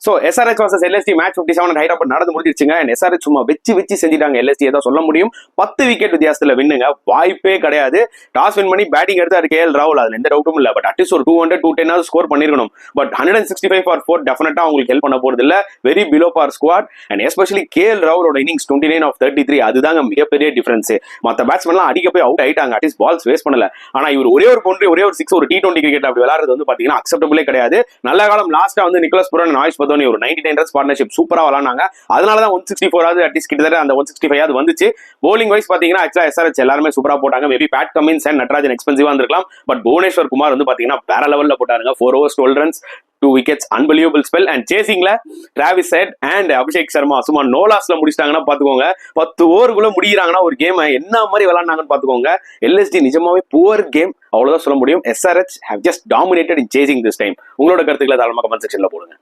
So SRH versus LSD match 57 and Hyderabad நடந்து முடிஞ்சிருச்சுங்க. And SRH சும்மா வச்சு செஞ்சுட்டாங்க. எல்எஸ்டி ஏதோ சொல்ல முடியும். 10 விக்கெட் வித்தியாசத்தில் வின்னுங்க, வாய்ப்பே கிடையாது. டாஸ் வின் பண்ணி பேட்டிங் எடுத்து அது கேஎல் ராகுல், அதுல எந்த டவுட்டும் இல்லை. பட் அட்லீஸ்ட் ஒரு 200-210 ஸ்கோர் பண்ணிருக்கணும். பட் 165 for 4 டெஃபினட்டா உங்களுக்கு ஹெல்ப் பண்ண போறது இல்ல. Very below par squad. And especially KL ராகுலோட இன்னிங்ஸ் 29 of 33, அதுதாங்க மிகப்பெரிய டிஃபரன்ஸ். மற்ற பேட்ஸ்மேன்லாம் அடிக்க போய் அவுட் ஆயிட்டாங்க, அட்லீஸ்ட் பால்ஸ் வேஸ்ட் பண்ணல. ஆனா இவர் ஒரே ஒரு பவுண்டரி, ஒரே ஒரு 6, ஒரு T20 கிரிக்கெட் அப்படி விளையாடுறது வந்து பாத்தீங்கன்னா அக்செப்டபிளே கிடையாது. நல்ல காலம் லாஸ்டா வந்து நிக்கோலஸ் புரன், ஆயுஷ் பதோனி ஒரு 99 ரன்ஸ் பார்ட்னர்ஷிப் சூப்பரா விளையாடுனாங்க. அதனாலதான் 164 அட்லீஸ்ட் கிட்டத்தட்ட அந்த 165 வந்துச்சு. போலிங் வைஸ் பாத்தீங்கன்னா ஆக்சுவலா எஸ்ஆர்எச் எல்லாருமே சூப்பரா போட்டாங்க. Maybe Pat Cummins and Natarajan எக்ஸ்பென்சிவா இருந்திருக்கலாம். பட் புவனேஸ்வர் குமார் வந்து பாத்தீங்கன்னா வேற லெவல்ல போட்டாருங்க. 4 overs 12 runs 2 wickets, unbelievable spell. And chasingல Travis Head and Abhishek Sharma சும்மா நோலாஸ்ல முடிச்சிட்டாங்கன்னா பாத்துக்கோங்க. 10 ஓவருக்குள்ள முடிகிறாங்கன்னா ஒரு கேம் என்ன மாதிரி விளையாடுனாங்கன்னு பாத்துக்கோங்க. எல்எஸ்டி நிஜமாவே புவர் கேம், அவ்வளவுதான் சொல்ல முடியும். SRH have just dominated in chasing this time. உங்களோட கருத்துக்களை தாராளமா கமெண்ட் செக்ஷன்ல போடுங்க.